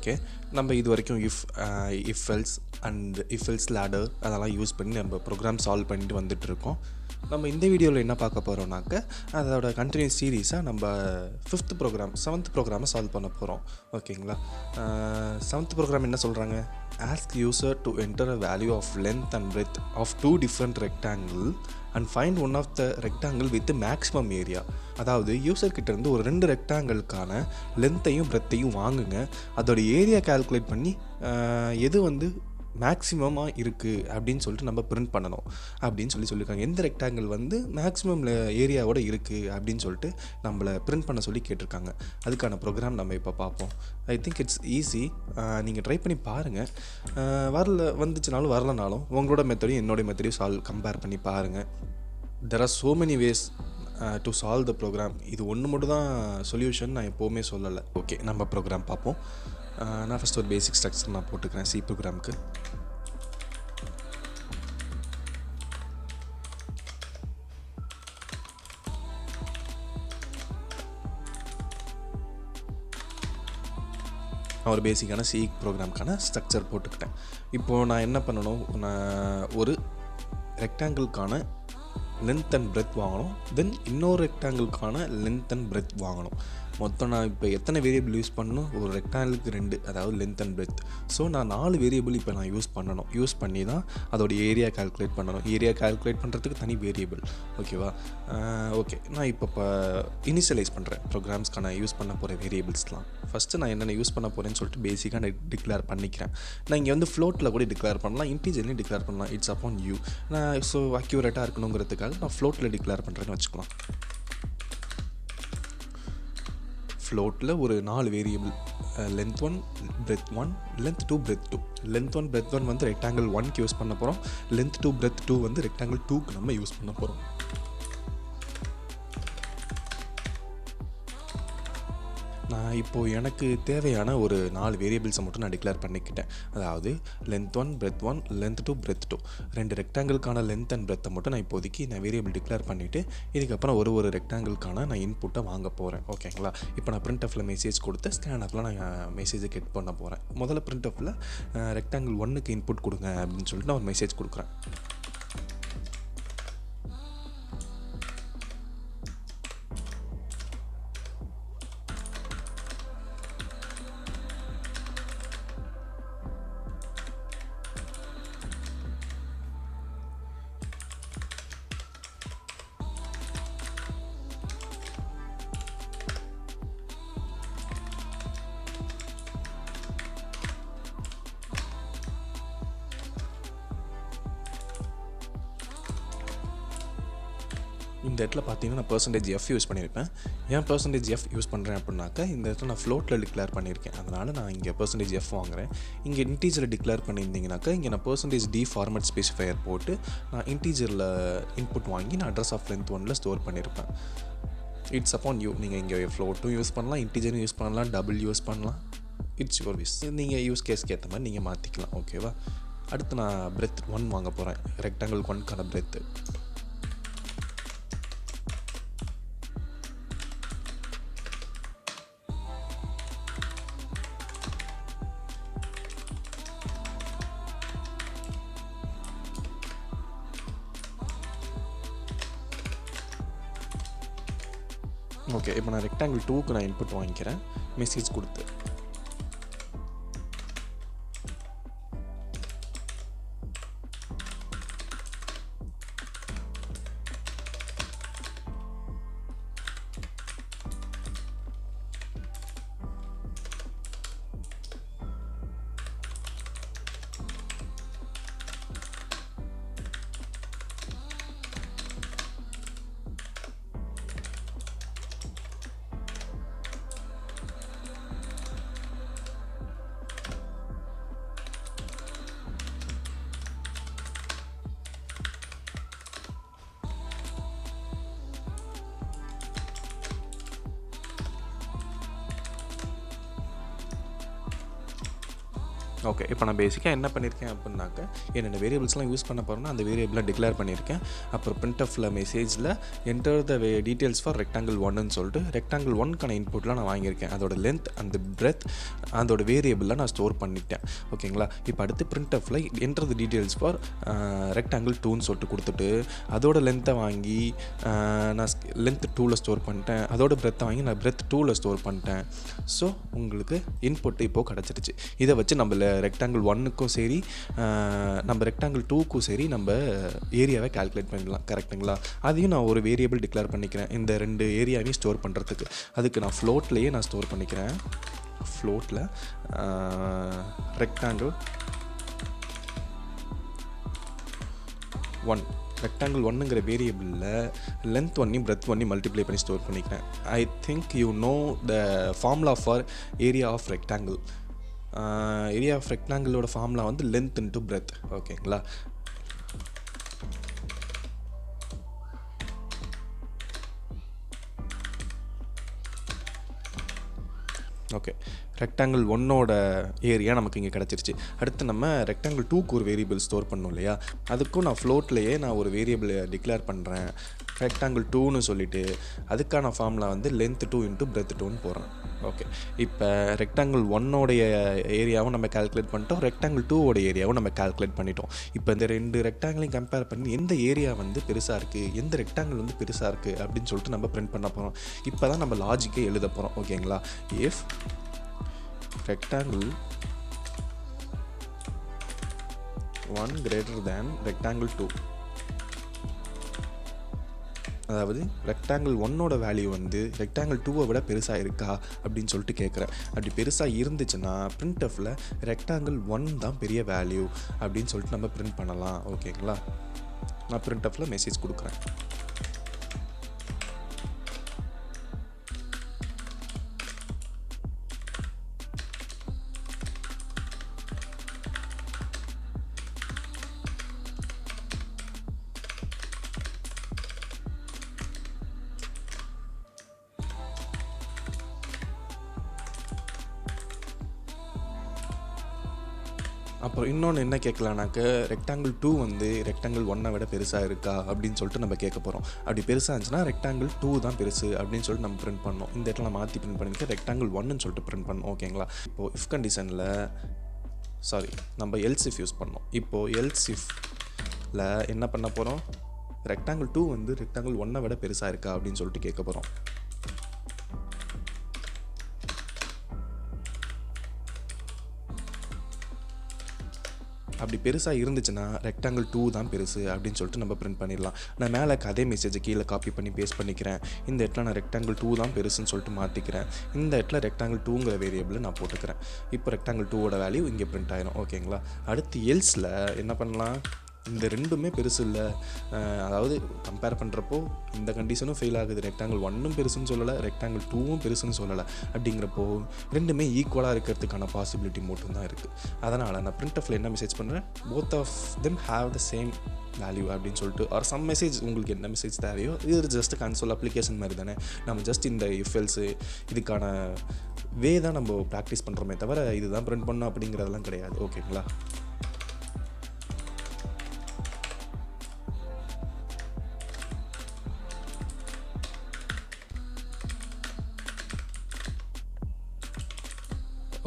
Okay, நம்ம இது வரைக்கும் if else and if else ladder அதெல்லாம் யூஸ் பண்ணி நம்ம ப்ரோக்ராம் சால்வ் பண்ணிட்டு வந்துட்டுருக்கோம். நம்ம இந்த வீடியோவில் என்ன பார்க்க போகிறோம்னாக்க அதோட கண்டினியூஸ் சீரீஸாக நம்ம 5th ப்ரோக்ராம் 7th ப்ரோக்ராமை சால்வ் பண்ண போகிறோம். ஓகேங்களா? 7th ப்ரோக்ராம் என்ன சொல்கிறாங்க? Ask user to enter a value of length and breadth of 2 different rectangle and find one of the rectangle with maximum area. அதாவது யூசர்கிட்ட இருந்து ஒரு 2 ரெக்டாங்கிளுக்கான லென்த்தையும் பிரெத்தையும் வாங்குங்க. அதோட ஏரியா கால்குலேட் பண்ணி எது வந்து மேக்ஸிமமாக இருக்குது அப்படின்னு சொல்லிட்டு நம்ம பிரிண்ட் பண்ணணும் அப்படின்னு சொல்லியிருக்காங்க. எந்த ரெக்டாங்கிள் வந்து மேக்ஸிமம் ஏரியாவோட இருக்குது அப்படின்னு சொல்லிட்டு நம்மளை பிரிண்ட் பண்ண சொல்லி கேட்டிருக்காங்க. அதுக்கான ப்ரோக்ராம் நம்ம இப்போ பார்ப்போம். I think it's easy. நீங்கள் ட்ரை பண்ணி பாருங்கள். வந்துச்சுனாலும் வரலனாலும் உங்களோட மெத்தடையும் என்னோடய மெத்தடையும் கம்பேர் பண்ணி பாருங்கள். There are so many ways to solve the program. இது ஒன்று மட்டும் தான் சொல்யூஷன் நான் எப்போவுமே சொல்லலை. ஓகே, நம்ம ப்ரோக்ராம் பார்ப்போம். நான் ஃபஸ்ட் ஒரு பேசிக் ஸ்ட்ரக்சர் நான் போட்டுக்கிறேன் சி ப்ரோக்ராமுக்கு. நான் ஒரு பேசிக்கான சி ப்ரோக்ராமுக்கான ஸ்ட்ரக்சர் போட்டுக்கிட்டேன். இப்போது நான் என்ன பண்ணணும்? நான் ஒரு ரெக்டாங்கிளுக்கான லென்த் அண்ட் பிரெத் வாங்கணும். தென் இன்னொரு ரெக்டாங்கிளுக்கான லென்த் அண்ட் பிரெத் வாங்கணும். மொத்தம் நான் இப்போ எத்தனை வேரியபிள் யூஸ் பண்ணணும்? ஒரு ரெக்டாங்கிளுக்கு 2, அதாவது லென்த் அண்ட் பிரெத். ஸோ நான் 4 வேரியபிள் இப்போ நான் யூஸ் பண்ணி தான் அதோட ஏரியா கால்குலேட் பண்ணணும். ஏரியா கால்குலேட் பண்ணுறதுக்கு தனி வேரியபிள். ஓகேவா? ஓகே, நான் இப்போ இனிஷியலைஸ் பண்ணுறேன் ப்ரோக்ராம்ஸ்க்கான யூஸ் பண்ண போகிற வேரியபிள்ஸ்லாம். ஃபஸ்ட்டு நான் என்னென்ன யூஸ் பண்ண போகிறேன்னு சொல்லிட்டு பேசிக்காக நான் டிக்ளேர் பண்ணிக்கிறேன். நான் இங்கே வந்து ஃப்ளோட்டில் கூட டிக்ளேர் பண்ணலாம், இன்டீஜர்லையும் டிக்ளேர் பண்ணலாம். It's upon you. நான் ஸோ அக்யூரேட்டாக இருக்கணுங்கிறதுக்காக நான் ஃப்ளோட்டில் டிக்ளேர் பண்ணுறேன்னு வச்சுக்கலாம். ஃப்ளோட்டில் ஒரு 4 variable, length 1, breadth 1, length 2, breadth 2. Length 1, breadth 1 வந்து ரெக்டாங்கிள் 1க்கு யூஸ் பண்ண போகிறோம். லென்த் 2, பிரெத் 2 வந்து ரெக்டாங்கிள் 2க்கு நம்ம யூஸ் பண்ண போகிறோம். நான் இப்போது எனக்கு தேவையான ஒரு 4 வேரியபிள்ஸை மட்டும் நான் டிக்ளேர் பண்ணிக்கிட்டேன். அதாவது லென்த் 1, பிரெத் 1, லென்த் 2, பிரெத் 2. 2 ரெக்டாங்கிளுக்கான லென்த் அண்ட் பிரெத்தை மட்டும் நான் இப்போதைக்கு நான் வேரியபிள் டிக்ளேர் பண்ணிவிட்டு இதுக்கப்புறம் ஒரு ரெக்டாங்கிளுக்கான நான் இன்புட்டை வாங்க போகிறேன். ஓகேங்களா? இப்போ நான் பிரிண்ட் மெசேஜ் கொடுத்து ஸ்கேனரில் நான் மெசேஜை கெட் பண்ண போகிறேன். முதல்ல பிரிண்ட் ரெக்டாங்கிள் 1க்கு இன்புட் கொடுங்க அப்படின்னு சொல்லிட்டு நான் ஒரு மெசேஜ் கொடுக்குறேன். இந்த இடத்துல பார்த்தீங்கன்னா நான் %f யூஸ் பண்ணியிருப்பேன். ஏன் %f யூஸ் பண்ணுறேன் அப்படின்னாக்கா இந்த இடத்துல நான் ஃப்ளோட்டில் டிக்ளேர் பண்ணியிருக்கேன். அதனால் நான் இங்கே %f வாங்குகிறேன். இங்கே இன்டீஜரில் டிக்ளேர் பண்ணியிருந்தீங்கனாக்கா இங்கே நான் %d ஃபார்மேட் ஸ்பெசிஃபையர் போட்டு நான் இன்டீஜரில் இன்புட் வாங்கி நான் அட்ரஸ் ஆஃப் லென்த் 1ல் ஸ்டோர் பண்ணியிருப்பேன். It's upon you. நீங்கள் இங்கே ஃப்ளோட்டும் யூஸ் பண்ணலாம், இன்டீஜரும் யூஸ் பண்ணலாம், டபுள் யூஸ் பண்ணலாம். It's your wish. நீங்கள் யூஸ் கேஸ்க்கு ஏற்ற மாதிரி நீங்கள் மாற்றிக்கலாம். ஓகேவா? அடுத்து நான் பிரெத் 1 வாங்க போகிறேன். Rectangle 1க்கான breadth. ஓகே, இப்போ நான் ரெக்டாங்கிள் 2க்கு நான் இன்புட் வாங்கிக்கிறேன் மெசேஜ் கொடுத்து. ஓகே, இப்போ நான் பேசிக்காக என்ன பண்ணியிருக்கேன் அப்படின்னாக்க என்னென்ன வேரியபிள்ஸ்லாம் யூஸ் பண்ண போகிறேன்னா அந்த வேரியபிளாக டிக்ளேர் பண்ணியிருக்கேன். அப்புறம் printfல மெசேஜில் enter the details for rectangle ஒன்னு சொல்லிட்டு ரெக்டாங்கிள் ஒன்க்கான இன்புட்லாம் நான் வாங்கியிருக்கேன். அதோட லென்த் அந்த பிரெத் அதோட வேரியபிளில் நான் ஸ்டோர் பண்ணிட்டேன். ஓகேங்களா, இப்போ அடுத்து printfல enter the details for rectangle 2ன்னு சொல்லிட்டு கொடுத்துட்டு அதோட லென்த்தை வாங்கி நான் லென்த் 2ல் ஸ்டோர் பண்ணிட்டேன். அதோட பிரெத்தை வாங்கி நான் பிரெத் 2ல் ஸ்டோர் பண்ணிட்டேன். ஸோ உங்களுக்கு இன்புட் இப்போது கிடச்சிருச்சு. இதை வச்சு நம்ம ரெக்டாங்கிள் 1க்கும் சரி நம்ம ரெக்டாங்கிள் 2க்கும் சரி நம்ம ஏரியாவை கால்குலேட் பண்ணலாம். கரெக்டுங்களா? அதையும் நான் ஒரு வேரியபிள் டிக்ளேர் பண்ணிக்கிறேன் இந்த 2 ஏரியாவையும் ஸ்டோர் பண்ணுறதுக்கு. அதுக்கு நான் ஃப்ளோட்லேயே நான் ஸ்டோர் பண்ணிக்கிறேன். ஃப்ளோட்டில் ரெக்டாங்கிள் 1 ரெக்டாங்கிள் 1ங்கிற வேரியபிளில் லென்த் 1 பிரெத் 1 மல்டிப்ளை பண்ணி ஸ்டோர் பண்ணிக்கிறேன். I think you know the formula for area of rectangle. Area of ரெக்டாங்கிளோட ஃபார்முலா வந்து லென்த் இன்ட்டு பிரெத். ஓகேங்களா? ஓகே, ரெக்டாங்கிள் 1ஓட ஏரியா நமக்கு இங்கே கிடச்சிருச்சு. அடுத்து நம்ம ரெக்டாங்கிள் 2க்கு ஒரு வேரியபிள் ஸ்டோர் பண்ணோம் இல்லையா, அதுக்கும் நான் ஃப்ளோட்லேயே நான் ஒரு வேரியபிள் டிக்ளேர் பண்ணுறேன் ரெக்டாங்கிள் 2ன்னு சொல்லிவிட்டு அதுக்கான ஃபார்முலா வந்து லென்த் 2 இன்ட்டு பிரெத் 2ன்னு போகிறேன். ஓகே, இப்போ ரெக்டாங்கிள் 1ஓடைய ஏரியாவும் நம்ம கால்குலேட் பண்ணிட்டோம், ரெக்டாங்கிள் 2ஓட ஏரியாவும் நம்ம கால்குலேட் பண்ணிட்டோம். இப்போ இந்த 2 ரெக்டாங்கிளையும் கம்பேர் பண்ணி எந்த ஏரியா வந்து பெருசாக இருக்குது, எந்த ரெக்டாங்கிள் வந்து பெருசாக இருக்குது அப்படின்னு சொல்லிட்டு நம்ம பிரிண்ட் பண்ண போகிறோம். இப்போ தான் நம்ம லாஜிக்கே எழுத போகிறோம். ஓகேங்களா? If rectangle 1 greater than rectangle 2, அதாவது ரெக்டாங்கிள் 1ஓட வேல்யூ வந்து ரெக்டாங்கிள் 2வை விட பெருசாக இருக்கா அப்படின்னு சொல்லிட்டு கேட்குறேன். அப்படி பெருசாக இருந்துச்சுன்னா printfல ரெக்டாங்கிள் 1 தான் பெரிய வேல்யூ அப்படின்னு சொல்லிட்டு நம்ம பிரிண்ட் பண்ணலாம். ஓகேங்களா? நான் printfல மெசேஜ் கொடுக்குறேன். அப்புறம் இன்னொன்று என்ன கேட்கலான்னாக்க ரெக்டாங்கிள் 2 வந்து ரெக்டாங்கிள் 1 விட பெருசாக இருக்கா அப்படின்னு சொல்லிட்டு நம்ம கேட்க போகிறோம். அப்படி பெருசாக இருந்துச்சுன்னா ரெக்டாங்கிள் 2 தான் பெருசு அப்படின்னு சொல்லிட்டு நம்ம பிரிண்ட் பண்ணோம். இந்த இடத்துல மாற்றி பிரிண்ட் பண்ணிக்க ரெக்டாங்கிள் 1ன்னு சொல்லிட்டு பிரிண்ட் பண்ணோம். ஓகேங்களா? இப்போது இஃப் கண்டிஷனில் நம்ம எல்ஸ் இஃப் யூஸ் பண்ணோம். இப்போது எல்ஸ் இஃப்ல என்ன பண்ண போகிறோம், ரெக்டாங்கிள் 2 வந்து ரெக்டாங்கிள் 1 விட பெருசாக இருக்கா அப்படின்னு சொல்லிட்டு கேட்க போகிறோம். அப்படி பெருசாக இருந்துச்சுன்னா ரெக்டாங்கிள் 2 தான் பெருசு அப்படின்னு சொல்லிட்டு நம்ம பிரிண்ட் பண்ணிடலாம். நான் மேலே அதே மெசேஜை கீழே காப்பி பண்ணி பேஸ்ட் பண்ணிக்கிறேன். இந்த இடத்துல நான் ரெக்டாங்கிள் 2 தான் பெருசுன்னு சொல்லிட்டு மாற்றிக்கிறேன். இந்த இடத்துல ரெக்டாங்கிள் 2ங்கிற வேரியபிள் நான் போட்டுக்கிறேன். இப்போ ரெக்டாங்கிள் 2ஓட வேல்யூ இங்கே பிரிண்ட் ஆயிரும். ஓகேங்களா? அடுத்து எல்ஸில் என்ன பண்ணலாம், இந்த ரெண்டுமே பெருசு இல்லை, அதாவது கம்பேர் பண்ணுறப்போ இந்த கண்டிஷனும் ஃபெயில் ஆகுது, ரெக்டாங்கிள் 1ம் பெருசுன்னு சொல்லலை, ரெக்டாங்கிள் 2வும் பெருசுன்னு சொல்லலை. அப்படிங்கிறப்போ ரெண்டுமே ஈக்குவலாக இருக்கிறதுக்கான பாசிபிலிட்டி மட்டும்தான் இருக்குது. அதனால் நான் printfல என்ன மெசேஜ் பண்ணுறேன், both of them have the same value அப்படின்னு சொல்லிட்டு ஆர் சம் மெசேஜ், உங்களுக்கு என்ன மெசேஜ் தேவையோ. இது ஜஸ்ட் கன்சோல் அப்ளிகேஷன் மாதிரி தானே. நம்ம ஜஸ்ட் இந்த இஃபெல்ஸு இதுக்கான வே தான் நம்ம ப்ராக்டிஸ் பண்ணுறோமே தவிர இதுதான் பிரிண்ட் பண்ணோம் அப்படிங்கிறதெல்லாம் கிடையாது. ஓகேங்களா?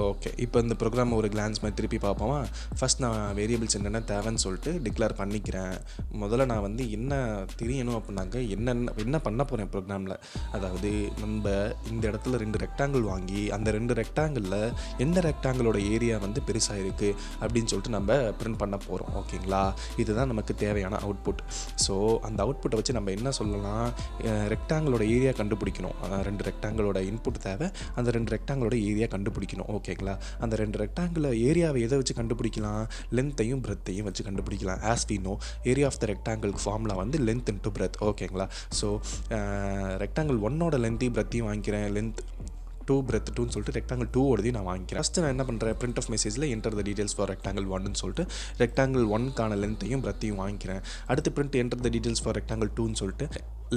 ஓகே, இப்போ இந்த ப்ரோக்ராம் ஒரு கிளான்ஸ் மாதிரி திருப்பி பார்ப்போமா. ஃபஸ்ட் நான் வேரியபிள்ஸ் என்னென்ன தேவைன்னு சொல்லிட்டு டிக்ளேர் பண்ணிக்கிறேன். முதல்ல நான் வந்து என்ன தெரியணும் அப்படின்னாக்க என்ன பண்ண போகிறேன் ப்ரோக்ராமில். அதாவது நம்ம இந்த இடத்துல 2 ரெக்டாங்கிள் வாங்கி அந்த 2 ரெக்டாங்கிளில் எந்த ரெக்டாங்கிளோட ஏரியா வந்து பெருசாக இருக்குது அப்படின்னு சொல்லிட்டு நம்ம பிரிண்ட் பண்ண போகிறோம். ஓகேங்களா? இதுதான் நமக்கு தேவையான அவுட்புட். ஸோ அந்த அவுட்புட்டை வச்சு நம்ம என்ன சொல்லலாம், ரெக்டாங்கிளோட ஏரியா கண்டுபிடிக்கணும். 2 ரெக்டாங்கிளோட இன்புட் தேவை, அந்த 2 ரெக்டாங்கிளோட ஏரியா கண்டுபிடிக்கணும். ஓகேங்களா? அந்த 2 ரெக்டாங்கிள் ஏரியாவை எதை வச்சு கண்டுபிடிக்கலாம், லென்த்தையும் பிரெத்தையும் வச்சு கண்டுபிடிக்கலாம். As we know area of the rectangle formula வந்து லென்த் இன்ட்டு பிரெத். ஓகேங்களா? ஸோ ரெக்டாங்கிள் 1ஓட லென்த்தையும் பிரெத்தையும் வாங்கிக்கிறேன். லென்த் 2 பிரெத் 2ன்னு சொல்லிட்டு ரெக்டாங்கிள் 2ஓடதையும் நான் வாங்கிக்கிறேன். ஃபஸ்ட்டு நான் என்ன பண்ணுறேன், பிரிண்ட் ஆஃப் மெசேஜில் enter the details for rectangle 1ன்னு சொல்லிட்டு ரெக்டாங்கிள் 1க்கான லென்த்தையும் பிரெத்தையும் வாங்கிக்கிறேன். அடுத்து print enter the details for rectangle 2ன்னு சொல்லிட்டு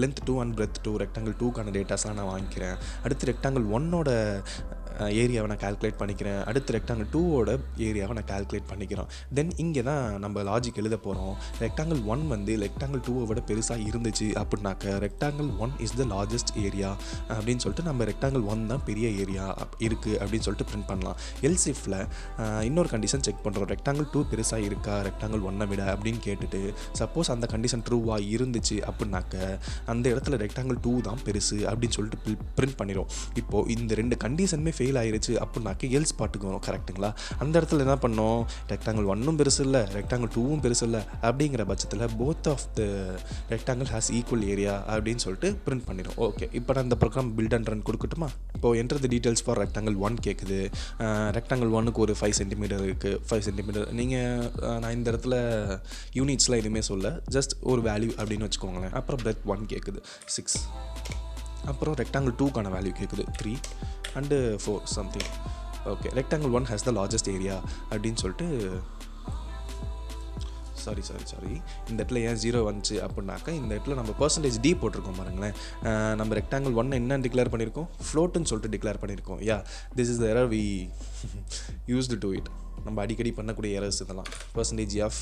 லென்த் 2 அண்ட் பிரெத் 2 ரெக்டாங்கிள் 2க்கான டேட்டாஸ்லாம் நான் வாங்கிக்கிறேன். அடுத்து ரெக்டாங்கிள் 1ஓட ஏரியாவை நான் கால்குலேட் பண்ணிக்கிறேன். அடுத்து ரெக்டாங்கிள் 2ஓட ஏரியாவை நான் கால்குலேட் பண்ணிக்கிறோம். தென் இங்கே தான் நம்ம லாஜிக் எழுத போகிறோம். ரெக்டாங்கிள் 1 வந்து ரெக்டாங்கிள் 2 விட பெருசாக இருந்துச்சு அப்படின்னாக்க rectangle 1 is the largest area அப்படின்னு சொல்லிட்டு நம்ம ரெக்டாங்கிள் 1 தான் பெரிய ஏரியா இருக்குது அப்படின்னு சொல்லிட்டு பிரிண்ட் பண்ணலாம். எல்ஸ் இஃப்ல இன்னொரு கண்டிஷன் செக் பண்ணுறோம். ரெக்டாங்கிள் 2 பெருசாக இருக்கா ரெக்டாங்கிள் 1 விட அப்படின்னு கேட்டுட்டு சப்போஸ் அந்த கண்டிஷன் ட்ரூவாக இருந்துச்சு அப்படின்னாக்க அந்த இடத்துல ரெக்டாங்கிள் 2 தான் பெருசு அப்படின்னு சொல்லிட்டு பிரிண்ட் பண்ணிடும். இப்போது இந்த 2 கண்டிஷனுமே ஃபெயில் ஆயிருச்சு அப்படின்னாக்க எல்ஸ் பாட்டுக்கு வரும். கரெக்டுங்களா? அந்த இடத்துல என்ன பண்ணோம், ரெக்டாங்கிள் 1ம் பெருசு இல்லை ரெக்டாங்கிள் 2வும் பெருசு இல்லை அப்படிங்கிற பட்சத்தில் both of the rectangle has equal area அப்படின்னு சொல்லிட்டு பிரிண்ட் பண்ணிடும். ஓகே, இப்போ நான் இந்த ப்ரோக்ராம் பில்ட் அண்ட் ரன் கொடுக்கட்டுமா? இப்போது enter the details for rectangle 1 கேட்குது. ரெக்டாங்கிள் 1க்கு ஒரு 5 சென்டிமீட்டர் இருக்குது. 5 சென்டிமீட்டர் நீங்கள் நான் இந்த இடத்துல யூனிட்ஸ்லாம் எதுவுமே சொல்ல, ஜஸ்ட் ஒரு வேல்யூ அப்படின்னு வச்சுக்கோங்களேன். அப்புறம் பிரெத் 1 கேட்குது 6. அப்புறம் ரெக்டாங்கிள் 2க்கான வேல்யூ கேட்குது 3 and 4 something. Okay, rectangle 1 has the largest area அப்படின்னு சொல்லிட்டு சாரி இந்த இடத்துல ஏன் 0 வந்துச்சு அப்படின்னாக்கா இந்த இடத்துல நம்ம பர்சன்டேஜ் டி போட்டிருக்கோம் பாருங்களேன். நம்ம ரெக்டாங்கிள் 1 என்ன டிக்ளேர் பண்ணியிருக்கோம், ஃப்ளோட்டுன்னு சொல்லிட்டு டிக்ளேர் பண்ணியிருக்கோம். This is the error we used to it. நம்ம அடிக்கடி பண்ணக்கூடிய எரர்ஸ் இதெல்லாம். Percentage F.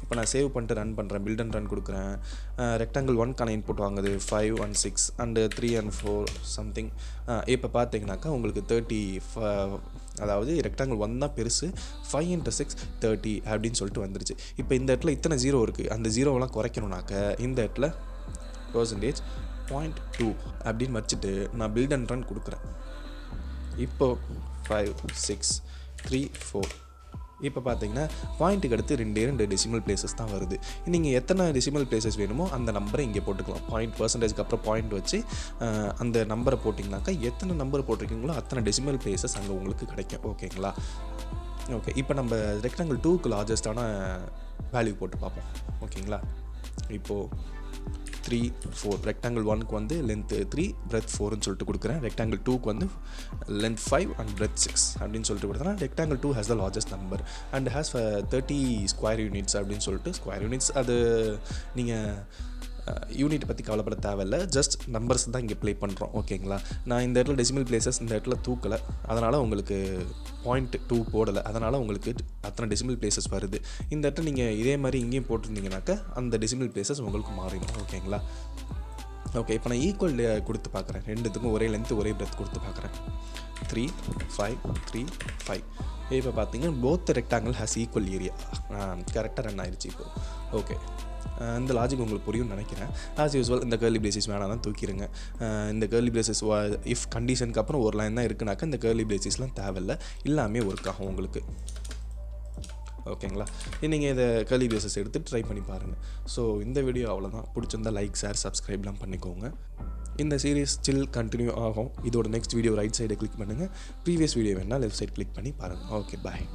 இப்போ நான் சேவ் பண்ணிட்டு ரன் பண்ணுறேன், பில்ட் அண்ட் ரன் கொடுக்குறேன். ரெக்டாங்கிள் 1க்கான இன்புட் வாங்குது 5 and 6 and 3 and 4 சம்திங். இப்போ பார்த்தீங்கன்னாக்கா உங்களுக்கு 30, அதாவது ரெக்டாங்கிள் 1 தான் பெருசு. 5 into 6 30 அப்படின்னு சொல்லிட்டு வந்துருச்சு. இப்போ இந்த இடத்துல இத்தனை 0 இருக்குது. அந்த 0வெல்லாம் குறைக்கணும்னாக்க இந்த இடத்துல பர்சன்டேஜ் 0.2 அப்படின்னு வச்சுட்டு நான் பில்ட் அண்ட் ரன் கொடுக்குறேன். இப்போது 5 6 3 4. இப்போ பார்த்தீங்கன்னா பாயிண்ட்டுக்கு அடுத்து 2 டெசிமல் பிளேசஸ் தான் வருது. நீங்கள் எத்தனை டெசிமல் பிளேசஸ் வேணுமோ அந்த நம்பரை இங்கே போட்டுக்கலாம். பாயிண்ட் பர்சன்டேஜ்க்கு அப்புறம் பாயிண்ட் வச்சு அந்த நம்பரை போட்டிங்கனாக்கா எத்தனை நம்பர் போட்டிருக்கீங்களோ அத்தனை டெசிமல் பிளேசஸ் அங்கே உங்களுக்கு கிடைக்கும். ஓகேங்களா? ஓகே, இப்போ நம்ம ரெக்டாங்கிள் 2க்கு லார்ஜஸ்டான வேல்யூ போட்டு பார்ப்போம். ஓகேங்களா? இப்போது 3 4 ரெக்டாங்கிள் 1க்கு வந்து லென்த்து 3 பிரெத் 4ன்னு சொல்லிட்டு கொடுக்குறேன். ரெக்டாங்கிள் 2க்கு வந்து லென்த் 5 and பிரெத் 6 அப்படின்னு சொல்லிட்டு கொடுத்தேன்னா rectangle 2 has the largest number and has 30 square units அப்படின்னு சொல்லிட்டு. ஸ்கொயர் யூனிட்ஸ் அது நீங்கள் யூனிட் பற்றி கவலைப்பட தேவையில்லை, ஜஸ்ட் நம்பர்ஸ் தான் இங்கே ப்ளே பண்ணுறோம். ஓகேங்களா? நான் இந்த இடத்துல டெசிமல் பிளேசஸ் இந்த இடத்துல தூக்கலை, அதனால் உங்களுக்கு 0.2 போடலை, அதனால் உங்களுக்கு அத்தனை டெசிமல் பிளேசஸ் வருது. இந்த இடத்துல நீங்கள் இதே மாதிரி இங்கேயும் போட்டிருந்தீங்கன்னாக்கா அந்த டெசிமல் பிளேசஸ் உங்களுக்கு மாறிடும். ஓகேங்களா? ஓகே, இப்போ நான் ஈக்குவல் கொடுத்து பார்க்குறேன். ரெண்டுத்துக்கும் ஒரே லென்த்து ஒரே பிரெத் கொடுத்து பார்க்குறேன். 3 5 3 5. இப்போ பார்த்தீங்கன்னா both rectangle has equal area. கரெக்டாக ரன் ஆயிடுச்சு இப்போது. ஓகே, இந்த லாஜிக் உங்களுக்கு புரியும்னு நினைக்கிறேன். ஆஸ் யூஸ்வல் இந்த கர்லி பிரேசஸ் வேணாம் தான் தூக்கிடுங்க. இந்த கர்லி பிரேசஸ் இஃப் கண்டிஷனுக்கு அப்புறம் ஒரு லைன் தான் இருக்குனாக்கா இந்த கர்லி பிரேசஸ்லாம் தேவையில்லை, எல்லாமே ஒர்க் ஆகும் உங்களுக்கு. ஓகேங்களா? நீங்கள் இதை கர்லி பிரேசஸ் எடுத்து ட்ரை பண்ணி பாருங்கள். ஸோ இந்த வீடியோ அவ்வளோதான். பிடிச்சிருந்தால் லைக் ஷேர் சப்ஸ்கிரைப்லாம் பண்ணிக்கோங்க. இந்த சீரிஸ் ஸ்டில் கண்டினியூ ஆகும். இதோட நெக்ஸ்ட் வீடியோ ரைட் சைடை கிளிக் பண்ணுங்கள். ப்ரீவியஸ் வீடியோ வேணால் லெஃப்ட் சைட் கிளிக் பண்ணி பாருங்கள். ஓகே, பாய்.